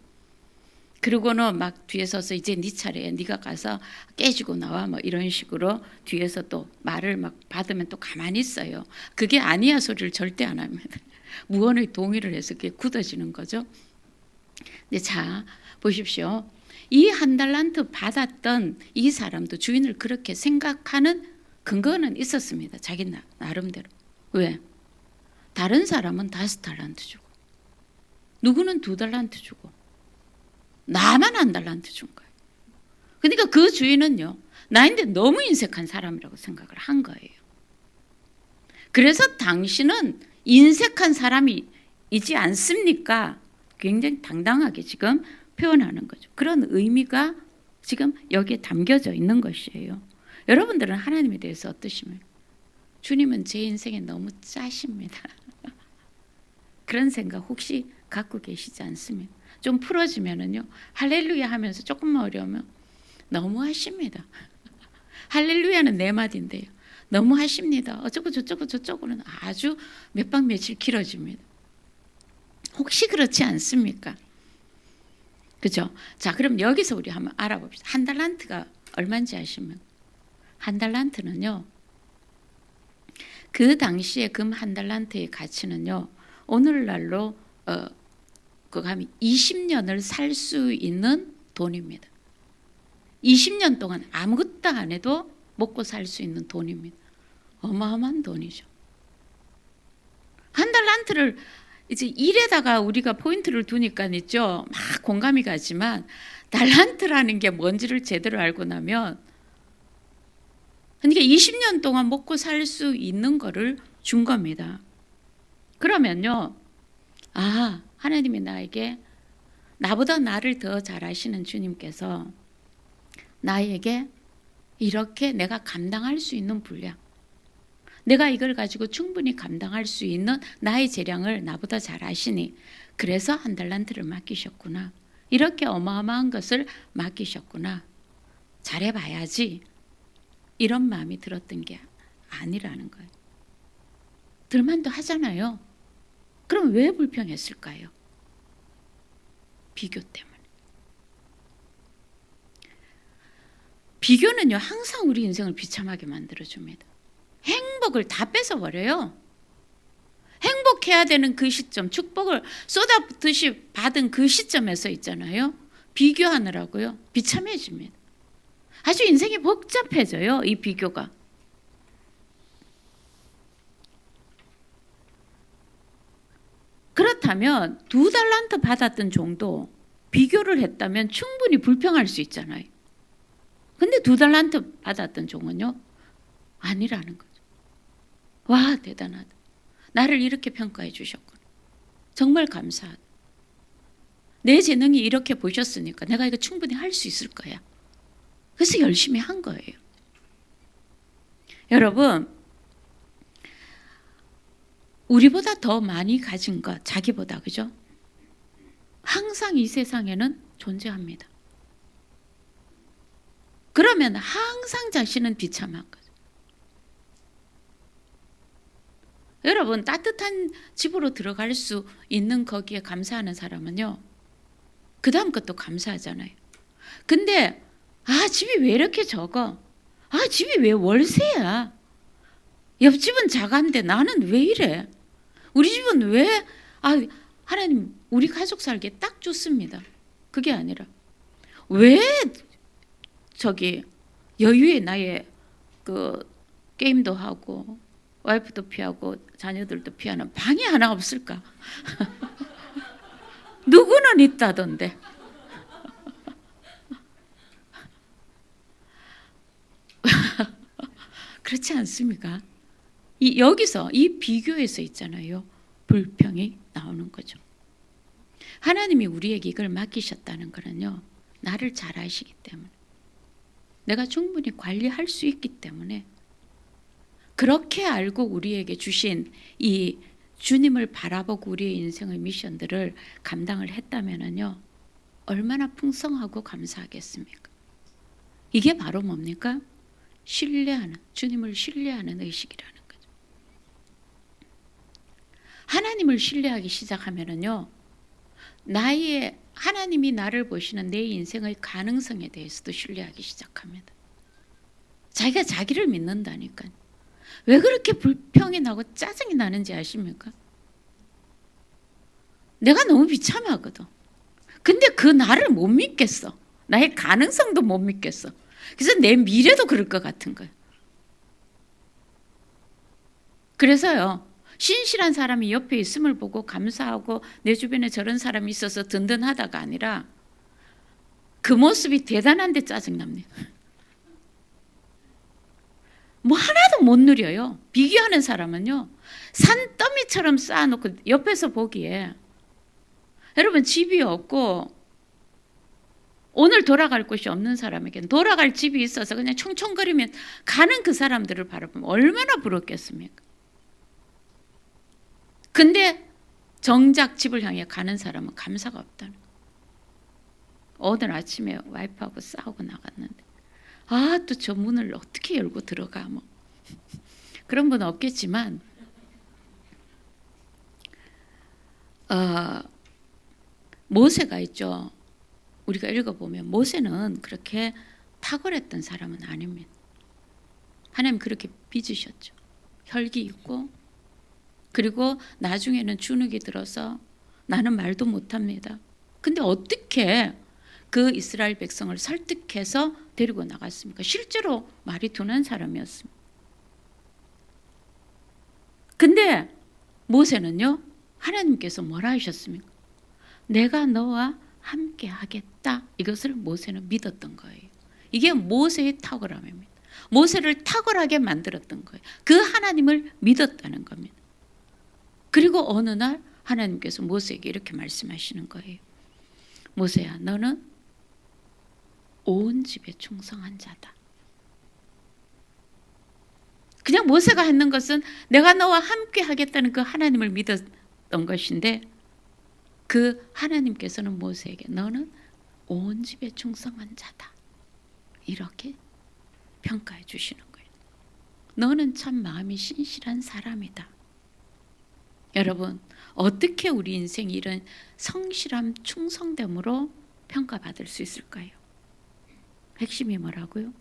그리고는 막 뒤에 서서 이제 네 차례야. 네가 가서 깨지고 나와 뭐 이런 식으로 뒤에서 또 말을 막 받으면 또 가만히 있어요. 그게 아니야 소리를 절대 안 합니다. 무언의 동의를 해서 그게 굳어지는 거죠. 근데 자 보십시오. 이 한 달란트 받았던 이 사람도 주인을 그렇게 생각하는 근거는 있었습니다. 자기 나름대로. 왜? 다른 사람은 5달란트 주고 누구는 2달란트 주고 나만 1달란트 준 거예요. 그러니까 그 주인은요. 나인데 너무 인색한 사람이라고 생각을 한 거예요. 그래서 당신은 인색한 사람이지 않습니까? 굉장히 당당하게 지금 표현하는 거죠. 그런 의미가 지금 여기에 담겨져 있는 것이에요. 여러분들은 하나님에 대해서 어떠십니까? 주님은 제 인생에 너무 짜십니다. 그런 생각 혹시 갖고 계시지 않습니까? 좀 풀어지면은요. 할렐루야 하면서 조금만 어려우면 너무 하십니다. 할렐루야는 4마디인데요. 너무 하십니다. 어쩌고 저쩌고 저쩌고는 아주 몇 박 며칠 길어집니다. 혹시 그렇지 않습니까? 그죠? 자, 그럼 여기서 우리 한번 알아봅시다. 한 달란트가 얼마인지 아시면? 한 달란트는요. 그 당시에 금 한 달란트의 가치는요. 오늘날로 그거 하면 20년을 살 수 있는 돈입니다. 20년 동안 아무것도 안 해도 먹고 살 수 있는 돈입니다. 어마어마한 돈이죠. 한 달란트를 이제 일에다가 우리가 포인트를 두니까 있죠. 막 공감이 가지만 달란트라는 게 뭔지를 제대로 알고 나면 그러니까 20년 동안 먹고 살 수 있는 거를 준 겁니다. 그러면요. 아, 하나님이 나에게 나보다 나를 더 잘 아시는 주님께서 나에게 이렇게 내가 감당할 수 있는 분량, 내가 이걸 가지고 충분히 감당할 수 있는 나의 재량을 나보다 잘 아시니 그래서 한 달란트를 맡기셨구나. 이렇게 어마어마한 것을 맡기셨구나. 잘해봐야지. 이런 마음이 들었던 게 아니라는 거예요. 들만도 하잖아요. 그럼 왜 불평했을까요? 비교 때문에. 비교는요, 항상 우리 인생을 비참하게 만들어줍니다. 행복을 다 뺏어버려요. 행복해야 되는 그 시점, 축복을 쏟아붓듯이 받은 그 시점에서 있잖아요. 비교하느라고요. 비참해집니다. 아주 인생이 복잡해져요. 이 비교가. 그렇다면 2달란트 받았던 종도 비교를 했다면 충분히 불평할 수 있잖아요. 근데 2달란트 받았던 종은요, 아니라는 거죠. 와, 대단하다. 나를 이렇게 평가해 주셨구나. 정말 감사하다. 내 재능이 이렇게 보셨으니까 내가 이거 충분히 할 수 있을 거야. 그래서 열심히 한 거예요. 여러분, 우리보다 더 많이 가진 것, 자기보다, 그죠? 항상 이 세상에는 존재합니다. 그러면 항상 자신은 비참한 거죠. 여러분, 따뜻한 집으로 들어갈 수 있는 거기에 감사하는 사람은요, 그 다음 것도 감사하잖아요. 근데 집이 왜 이렇게 적어? 집이 왜 월세야? 옆집은 작은데 나는 왜 이래? 우리 집은 왜? 하나님, 우리 가족 살기에 딱 좋습니다. 그게 아니라 왜 저기 여유의 나의 그 게임도 하고 와이프도 피하고 자녀들도 피하는 방이 하나 없을까? 누구는 있다던데. 그렇지 않습니까? 여기서 이 비교에서 있잖아요. 불평이 나오는 거죠. 하나님이 우리에게 이걸 맡기셨다는 거는요, 나를 잘 아시기 때문에, 내가 충분히 관리할 수 있기 때문에, 그렇게 알고 우리에게 주신 이 주님을 바라보고 우리의 인생의 미션들을 감당을 했다면요, 얼마나 풍성하고 감사하겠습니까? 이게 바로 뭡니까? 신뢰하는, 주님을 신뢰하는 의식이라는 거죠. 하나님을 신뢰하기 시작하면요, 하나님이 나를 보시는 내 인생의 가능성에 대해서도 신뢰하기 시작합니다. 자기가 자기를 믿는다니까요. 왜 그렇게 불평이 나고 짜증이 나는지 아십니까? 내가 너무 비참하거든. 근데 그 나를 못 믿겠어. 나의 가능성도 못 믿겠어. 그래서 내 미래도 그럴 것 같은 거예요. 그래서요, 신실한 사람이 옆에 있음을 보고 감사하고 내 주변에 저런 사람이 있어서 든든하다가 아니라 그 모습이 대단한데 짜증납니다. 뭐 하나도 못 누려요. 비교하는 사람은요, 산더미처럼 쌓아놓고 옆에서 보기에, 여러분, 집이 없고 오늘 돌아갈 곳이 없는 사람에게는 돌아갈 집이 있어서 그냥 총총거리면 가는 그 사람들을 바라보면 얼마나 부럽겠습니까? 근데 정작 집을 향해 가는 사람은 감사가 없다는 거예요. 오늘 아침에 와이프하고 싸우고 나갔는데, 또 저 문을 어떻게 열고 들어가, 뭐 그런 분 없겠지만, 모세가 있죠. 우리가 읽어보면 모세는 그렇게 탁월했던 사람은 아닙니다. 하나님 그렇게 빚으셨죠. 혈기 있고, 그리고 나중에는 주눅이 들어서 나는 말도 못합니다. 근데 어떻게 그 이스라엘 백성을 설득해서 데리고 나갔습니까? 실제로 말이 둔한 사람이었습니다. 근데 모세는요, 하나님께서 뭐라 하셨습니까? 내가 너와 함께 하겠다. 이것을 모세는 믿었던 거예요. 이게 모세의 탁월함입니다. 모세를 탁월하게 만들었던 거예요. 그 하나님을 믿었다는 겁니다. 그리고 어느 날 하나님께서 모세에게 이렇게 말씀하시는 거예요. 모세야, 너는 온 집에 충성한 자다. 그냥 모세가 했는 것은 내가 너와 함께 하겠다는 그 하나님을 믿었던 것인데, 그 하나님께서는 모세에게 너는 온 집에 충성한 자다, 이렇게 평가해 주시는 거예요. 너는 참 마음이 신실한 사람이다. 여러분, 어떻게 우리 인생이 이런 성실함, 충성됨으로 평가받을 수 있을까요? 핵심이 뭐라고요?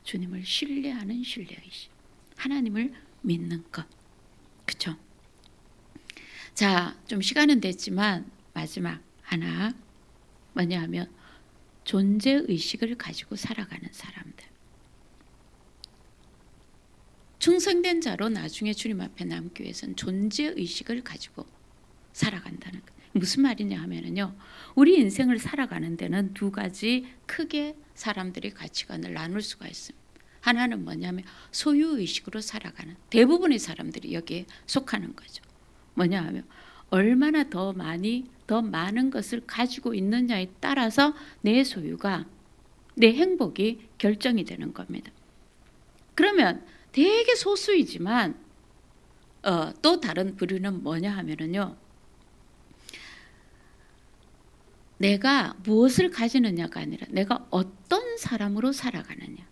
주님을 신뢰하는 신뢰의식, 하나님을 믿는 것. 그렇죠? 자, 좀 시간은 됐지만 마지막 하나, 뭐냐 하면 존재의식을 가지고 살아가는 사람들. 충성된 자로 나중에 주님 앞에 남기 위해서는 존재의식을 가지고 살아간다는 것. 무슨 말이냐 하면요, 우리 인생을 살아가는 데는 두 가지 크게 사람들이 가치관을 나눌 수가 있습니다. 하나는 뭐냐면 소유의식으로 살아가는, 대부분의 사람들이 여기에 속하는 거죠. 뭐냐 하면 얼마나 더 많은 것을 가지고 있느냐에 따라서 내 소유가, 내 행복이 결정이 되는 겁니다. 그러면 되게 소수이지만 또 다른 부류는 뭐냐 하면은요, 내가 무엇을 가지느냐가 아니라 내가 어떤 사람으로 살아가느냐,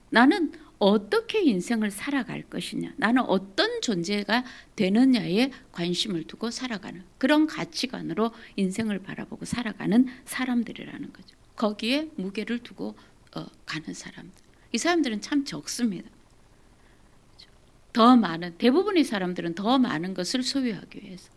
나는 어떻게 인생을 살아갈 것이냐, 나는 어떤 존재가 되느냐에 관심을 두고 살아가는 그런 가치관으로 인생을 바라보고 살아가는 사람들이라는 거죠. 거기에 무게를 두고 가는 사람들. 이 사람들은 참 적습니다. 더 많은, 대부분의 사람들은 더 많은 것을 소유하기 위해서,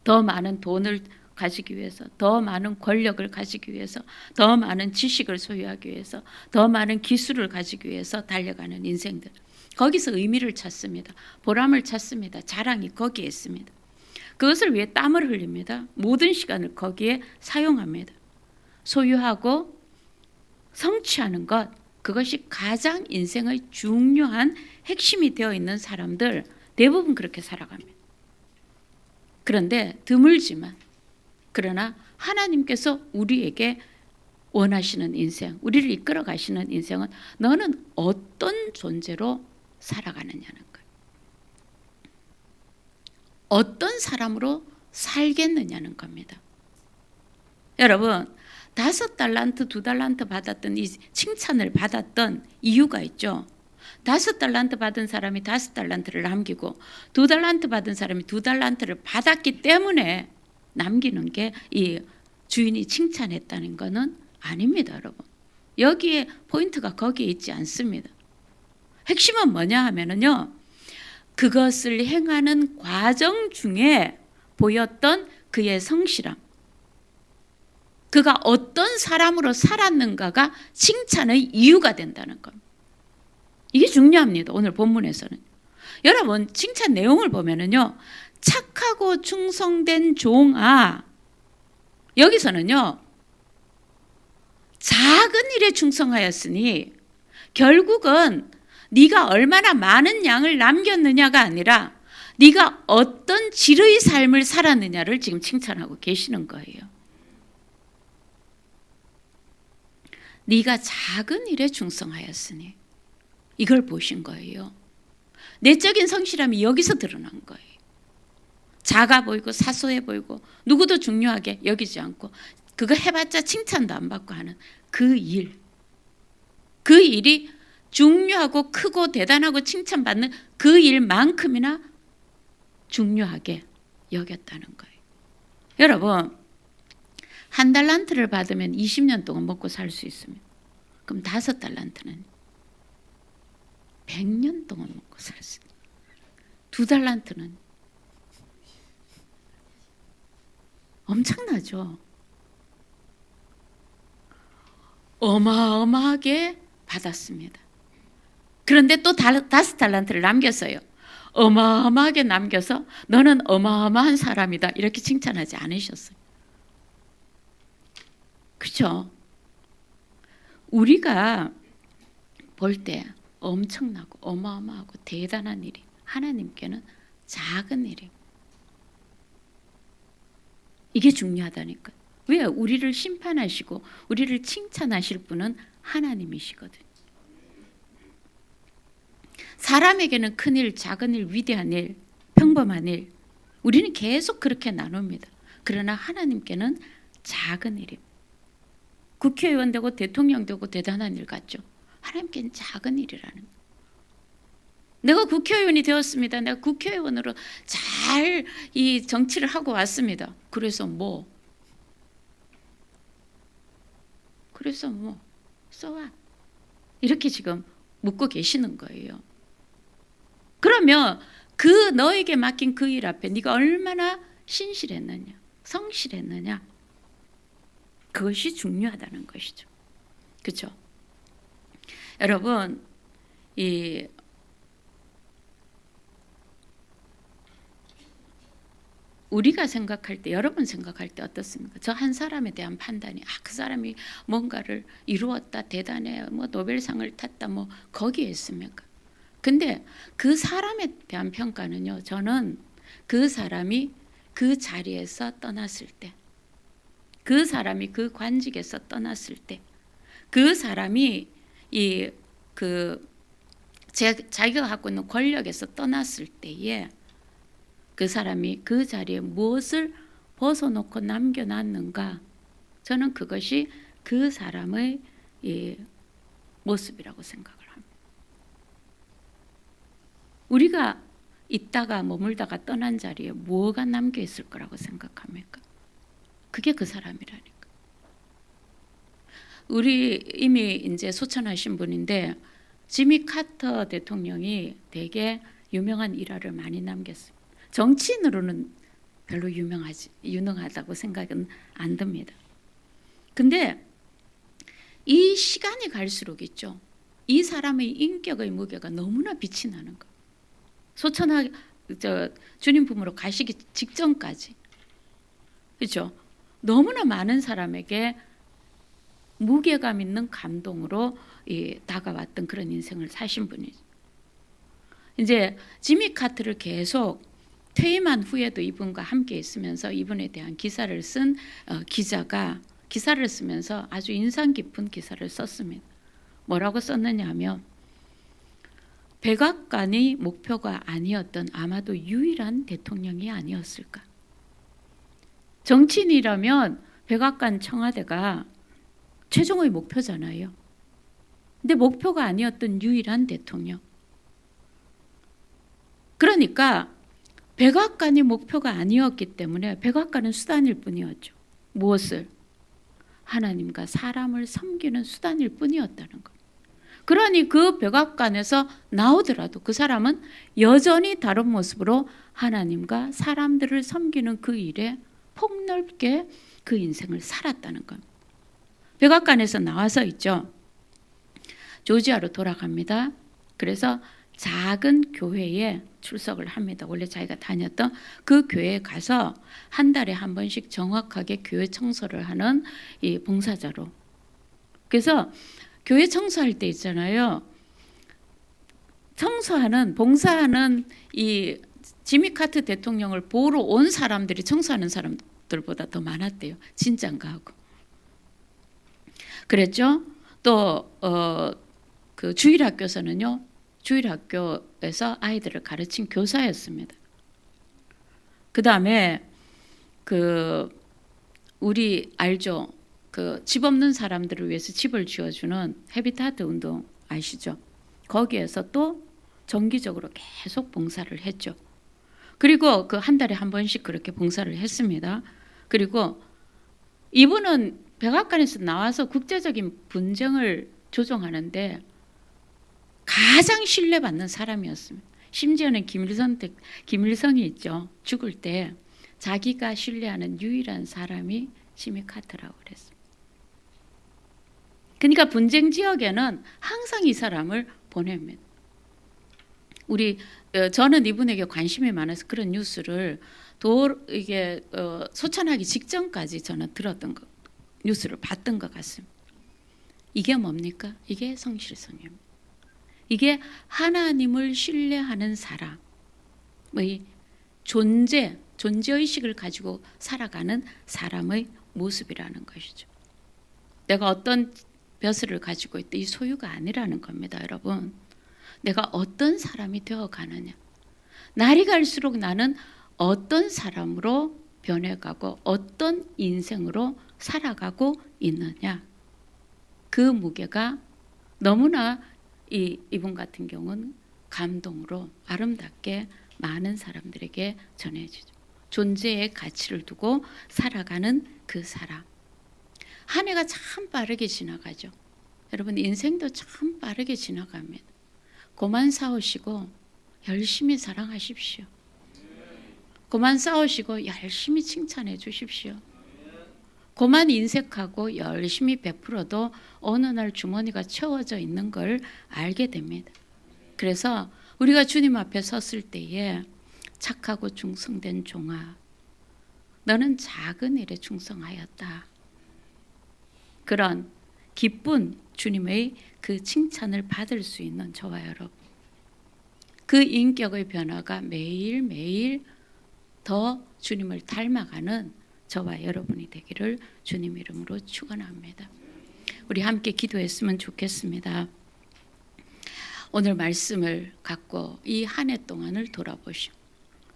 더 많은 돈을 가지기 위해서, 더 많은 권력을 가지기 위해서, 더 많은 지식을 소유하기 위해서, 더 많은 기술을 가지기 위해서 달려가는 인생들. 거기서 의미를 찾습니다. 보람을 찾습니다. 자랑이 거기에 있습니다. 그것을 위해 땀을 흘립니다. 모든 시간을 거기에 사용합니다. 소유하고 성취하는 것, 그것이 가장 인생의 중요한 핵심이 되어 있는 사람들, 대부분 그렇게 살아갑니다. 그런데 드물지만, 그러나 하나님께서 우리에게 원하시는 인생, 우리를 이끌어 가시는 인생은 너는 어떤 존재로 살아가느냐는 거예요. 어떤 사람으로 살겠느냐는 겁니다. 여러분, 5달란트, 2달란트 받았던, 이 칭찬을 받았던 이유가 있죠. 5달란트 받은 사람이 5달란트를 남기고 2달란트 받은 사람이 2달란트를 받았기 때문에 남기는 게 이 주인이 칭찬했다는 것은 아닙니다, 여러분. 여기에 포인트가 거기에 있지 않습니다. 핵심은 뭐냐 하면은요, 그것을 행하는 과정 중에 보였던 그의 성실함, 그가 어떤 사람으로 살았는가가 칭찬의 이유가 된다는 겁니다. 이게 중요합니다. 오늘 본문에서는. 여러분, 칭찬 내용을 보면은요, 착하고 충성된 종아, 여기서는요, 작은 일에 충성하였으니 결국은 네가 얼마나 많은 양을 남겼느냐가 아니라 네가 어떤 질의 삶을 살았느냐를 지금 칭찬하고 계시는 거예요. 네가 작은 일에 충성하였으니, 이걸 보신 거예요. 내적인 성실함이 여기서 드러난 거예요. 작아 보이고 사소해 보이고 누구도 중요하게 여기지 않고 그거 해봤자 칭찬도 안 받고 하는 그 일, 그 일이 중요하고 크고 대단하고 칭찬받는 그 일만큼이나 중요하게 여겼다는 거예요. 여러분, 1달란트를 받으면 20년 동안 먹고 살 수 있습니다. 그럼 5달란트는 100년 동안 먹고 살 수 있어요. 2달란트는 엄청나죠. 어마어마하게 받았습니다. 그런데 또 5달란트를 남겼어요. 어마어마하게 남겨서 너는 어마어마한 사람이다, 이렇게 칭찬하지 않으셨어요. 그렇죠? 우리가 볼 때 엄청나고 어마어마하고 대단한 일이 하나님께는 작은 일이, 이게 중요하다니까요. 왜? 우리를 심판하시고 우리를 칭찬하실 분은 하나님이시거든요. 사람에게는 큰 일, 작은 일, 위대한 일, 평범한 일, 우리는 계속 그렇게 나눕니다. 그러나 하나님께는 작은 일입니다. 국회의원 되고 대통령 되고 대단한 일 같죠. 하나님께는 작은 일이라는 거예요. 내가 국회의원이 되었습니다. 내가 국회의원으로 잘 이 정치를 하고 왔습니다. 그래서 뭐? So what? 이렇게 지금 묻고 계시는 거예요. 그러면 그 너에게 맡긴 그 일 앞에 네가 얼마나 신실했느냐, 성실했느냐, 그것이 중요하다는 것이죠. 그렇죠? 여러분, 우리가 생각할 때, 여러분 생각할 때 어떻습니까? 저 한 사람에 대한 판단이 그 사람이 뭔가를 이루었다, 대단해, 뭐 노벨상을 탔다, 뭐 거기에 있습니까? 근데 그 사람에 대한 평가는요, 저는 그 사람이 그 자리에서 떠났을 때, 그 사람이 그 관직에서 떠났을 때, 그 사람이 자기가 갖고 있는 권력에서 떠났을 때에 그 사람이 그 자리에 무엇을 벗어놓고 남겨놨는가, 저는 그것이 그 사람의 모습이라고 생각을 합니다. 우리가 있다가 머물다가 떠난 자리에 뭐가 남겨있을 거라고 생각합니까? 그게 그 사람이라니까. 우리 이미 이제 소천하신 분인데 지미 카터 대통령이 되게 유명한 일화를 많이 남겼습니다. 정치인으로는 별로 유능하다고 생각은 안 듭니다. 근데 이 시간이 갈수록 있죠. 이 사람의 인격의 무게가 너무나 빛이 나는 거예요. 주님 품으로 가시기 직전까지, 그렇죠? 너무나 많은 사람에게 무게감 있는 감동으로 다가왔던 그런 인생을 사신 분이죠. 이제 지미 카트를 계속 퇴임한 후에도 이분과 함께 있으면서 이분에 대한 기사를 쓴 기자가 기사를 쓰면서 아주 인상 깊은 기사를 썼습니다. 뭐라고 썼느냐 하면, 백악관이 목표가 아니었던 아마도 유일한 대통령이 아니었을까. 정치인이라면 백악관, 청와대가 최종의 목표잖아요. 근데 목표가 아니었던 유일한 대통령. 그러니까 백악관이 목표가 아니었기 때문에 백악관은 수단일 뿐이었죠. 무엇을? 하나님과 사람을 섬기는 수단일 뿐이었다는 것. 그러니 그 백악관에서 나오더라도 그 사람은 여전히 다른 모습으로 하나님과 사람들을 섬기는 그 일에 폭넓게 그 인생을 살았다는 겁니다. 백악관에서 나와서 있죠. 조지아로 돌아갑니다. 그래서 작은 교회에 출석을 합니다. 원래 자기가 다녔던 그 교회에 가서 한 달에 한 번씩 정확하게 교회 청소를 하는 이 봉사자로. 그래서 교회 청소할 때 있잖아요. 봉사하는 이 지미 카트 대통령을 보러 온 사람들이 청소하는 사람들보다 더 많았대요. 진짠가 하고. 그랬죠. 또 그 주일학교에서는요. 주일학교에서 아이들을 가르친 교사였습니다. 그 다음에 우리 알죠? 집 없는 사람들을 위해서 집을 지어주는 헤비타트 운동 아시죠? 거기에서 또 정기적으로 계속 봉사를 했죠. 그리고 한 달에 한 번씩 그렇게 봉사를 했습니다. 그리고 이분은 백악관에서 나와서 국제적인 분쟁을 조정하는데 가장 신뢰받는 사람이었습니다. 심지어는 김일성이 있죠. 죽을 때 자기가 신뢰하는 유일한 사람이 지미 카트라고 그랬습니다. 그러니까 분쟁 지역에는 항상 이 사람을 보냅니다. 저는 이분에게 관심이 많아서 그런 뉴스를 소천하기 직전까지 저는 뉴스를 봤던 것 같습니다. 이게 뭡니까? 이게 성실성입니다. 이게 하나님을 신뢰하는 사람의 존재의식을 가지고 살아가는 사람의 모습이라는 것이죠. 내가 어떤 벼슬을 가지고 있다, 이 소유가 아니라는 겁니다, 여러분. 내가 어떤 사람이 되어가느냐, 날이 갈수록 나는 어떤 사람으로 변해가고 어떤 인생으로 살아가고 있느냐, 그 무게가 너무나 이분 같은 경우는 감동으로 아름답게 많은 사람들에게 전해지죠. 존재의 가치를 두고 살아가는 그 사람. 한 해가 참 빠르게 지나가죠. 여러분, 인생도 참 빠르게 지나갑니다. 그만 싸우시고 열심히 사랑하십시오. 그만 싸우시고 열심히 칭찬해 주십시오. 그만 인색하고 열심히 베풀어도 어느 날 주머니가 채워져 있는 걸 알게 됩니다. 그래서 우리가 주님 앞에 섰을 때에 착하고 충성된 종아, 너는 작은 일에 충성하였다. 그런 기쁜 주님의 그 칭찬을 받을 수 있는 저와 여러분, 그 인격의 변화가 매일매일 더 주님을 닮아가는 저와 여러분이 되기를 주님 이름으로 축원합니다. 우리 함께 기도했으면 좋겠습니다. 오늘 말씀을 갖고 이 한 해 동안을 돌아보시고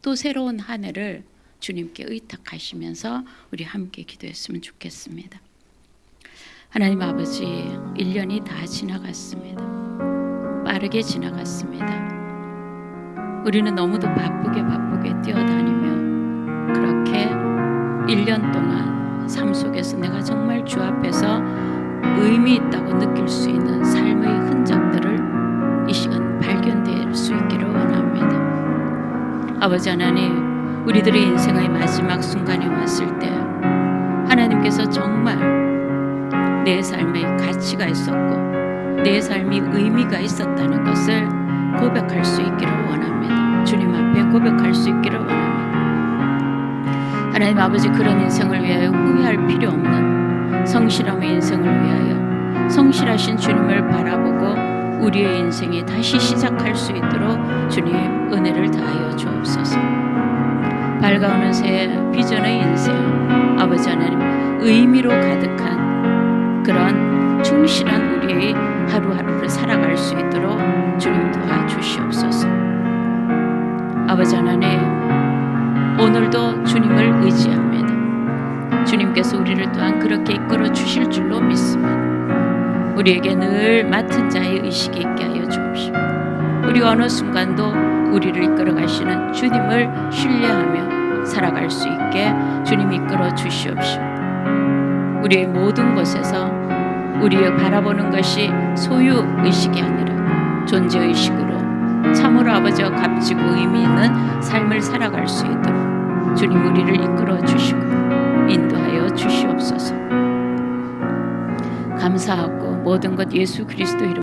또 새로운 한 해를 주님께 의탁하시면서 우리 함께 기도했으면 좋겠습니다. 하나님 아버지, 1년이 다 지나갔습니다. 빠르게 지나갔습니다. 우리는 너무도 바쁘게 뛰어다니며 그렇게 1년 동안 삶 속에서 내가 정말 주 앞에서 의미 있다고 느낄 수 있는 삶의 흔적들을 이 시간 발견될 수 있기를 원합니다. 아버지 하나님, 우리들의 인생의 마지막 순간이 왔을 때 하나님께서 정말 내 삶에 가치가 있었고 내 삶이 의미가 있었다는 것을 고백할 수 있기를 원합니다. 주님 앞에 고백할 수 있기를 원합니다. 하나님 아버지, 그런 인생을 위하여 후회할 필요 없는 성실함의 인생을 위하여 성실하신 주님을 바라보고 우리의 인생이 다시 시작할 수 있도록 주님 은혜를 다하여 주옵소서. 밝아오는 새 비전의 인생, 아버지 하나님, 의미로 가득한 그런 충실한 우리의 하루하루를 살아갈 수 있도록 주님 도와주시옵소서. 아버지 하나님, 오늘도 주님을 의지합니다. 주님께서 우리를 또한 그렇게 이끌어 주실 줄로 믿습니다. 우리에게 늘 맡은 자의 의식이 있게 하여 주옵시고, 우리 어느 순간도 우리를 이끌어 가시는 주님을 신뢰하며 살아갈 수 있게 주님 이끌어 주시옵시고, 우리의 모든 곳에서 우리의 바라보는 것이 소유의식이 아니라 존재의식으로 참으로 아버지와 값지고 의미 있는 삶을 살아갈 수 있도록 주님 우리를 이끌어 주시고 인도하여 주시옵소서. 감사하고 모든 것 예수 그리스도 이름